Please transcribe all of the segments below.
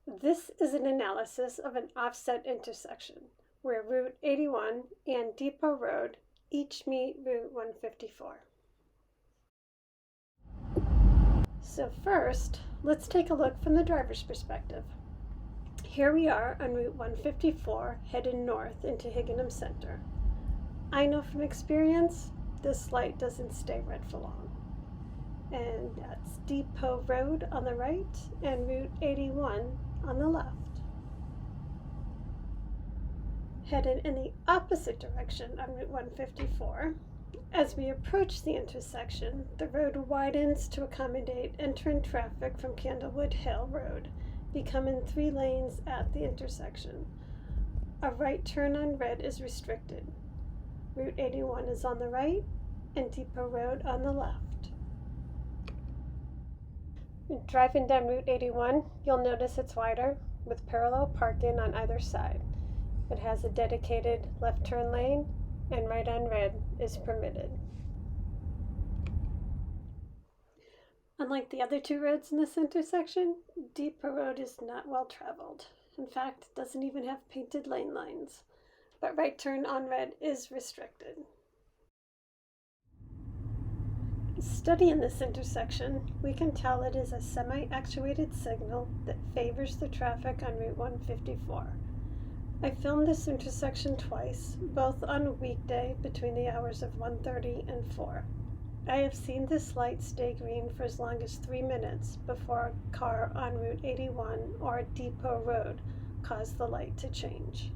This is an analysis of an offset intersection where Route 81 and Depot Road each meet Route 154. So first, let's take a look from the driver's perspective. Here we are on Route 154 headed north into Higganum Center. I know from experience, this light doesn't stay red for long. And that's Depot Road on the right and Route 81 on the left. Headed in the opposite direction on Route 154, as we approach the intersection, the road widens to accommodate entrant traffic from Candlewood Hill Road, becoming 3 lanes at the intersection. A right turn on red is restricted. Route 81 is on the right and Depot Road on the left. Driving down Route 81, you'll notice it's wider with parallel parking on either side. It has a dedicated left turn lane and right on red is permitted. Unlike the other 2 roads in this intersection, Depot Road is not well traveled. In fact, it doesn't even have painted lane lines, but right turn on red is restricted. Studying this intersection, we can tell it is a semi-actuated signal that favors the traffic on Route 154. I filmed this intersection twice, both on a weekday between the hours of 1:30 and 4. I have seen this light stay green for as long as 3 minutes before a car on Route 81 or Depot Road caused the light to change.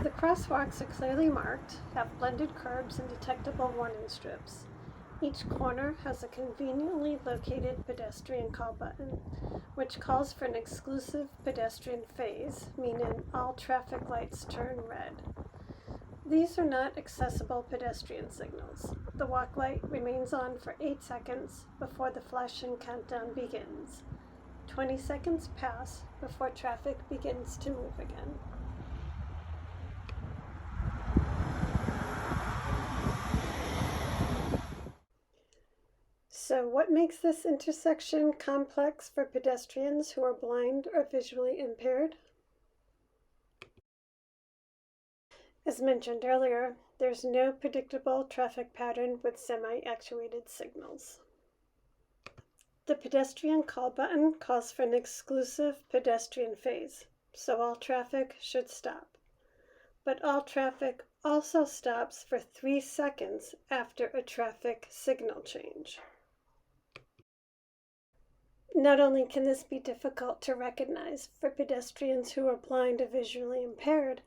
The crosswalks are clearly marked, have blended curbs and detectable warning strips. Each corner has a conveniently located pedestrian call button, which calls for an exclusive pedestrian phase, meaning all traffic lights turn red. These are not accessible pedestrian signals. The walk light remains on for 8 seconds before the flashing countdown begins. 20 seconds pass before traffic begins to move again. So what makes this intersection complex for pedestrians who are blind or visually impaired? As mentioned earlier, there's no predictable traffic pattern with semi-actuated signals. The pedestrian call button calls for an exclusive pedestrian phase, so all traffic should stop. But all traffic also stops for 3 seconds after a traffic signal change. Not only can this be difficult to recognize for pedestrians who are blind or visually impaired,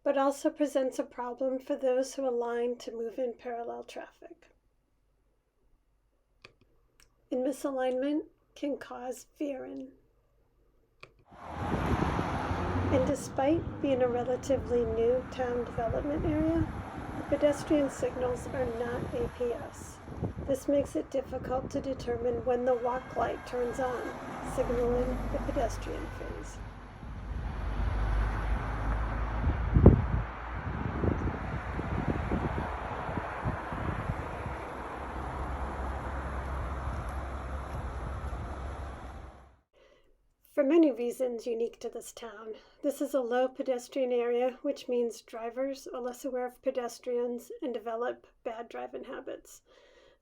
but also presents a problem for those who align to move in parallel traffic. And misalignment can cause veering. And despite being a relatively new town development area, the pedestrian signals are not APS. This makes it difficult to determine when the walk light turns on, signaling the pedestrian phase. For many reasons unique to this town, this is a low pedestrian area, which means drivers are less aware of pedestrians and develop bad driving habits.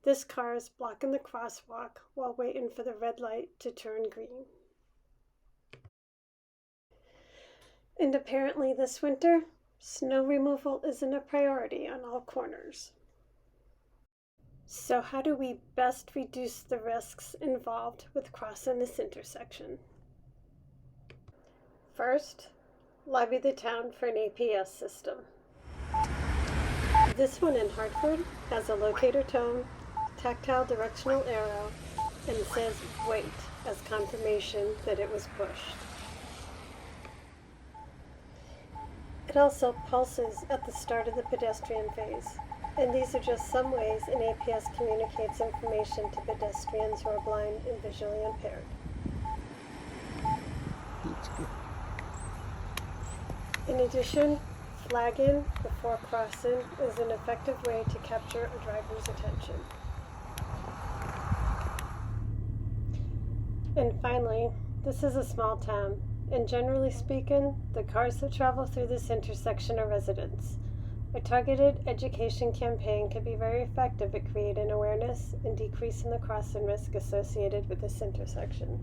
This car is blocking the crosswalk while waiting for the red light to turn green. And apparently this winter, snow removal isn't a priority on all corners. So how do we best reduce the risks involved with crossing this intersection? First, lobby the town for an APS system. This one in Hartford has a locator tone, tactile directional arrow, and says wait as confirmation that it was pushed. It also pulses at the start of the pedestrian phase, and these are just some ways an APS communicates information to pedestrians who are blind and visually impaired. In addition, flagging before crossing is an effective way to capture a driver's attention. And finally, this is a small town, and generally speaking, the cars that travel through this intersection are residents. A targeted education campaign can be very effective at creating awareness and decreasing the crossing risk associated with this intersection.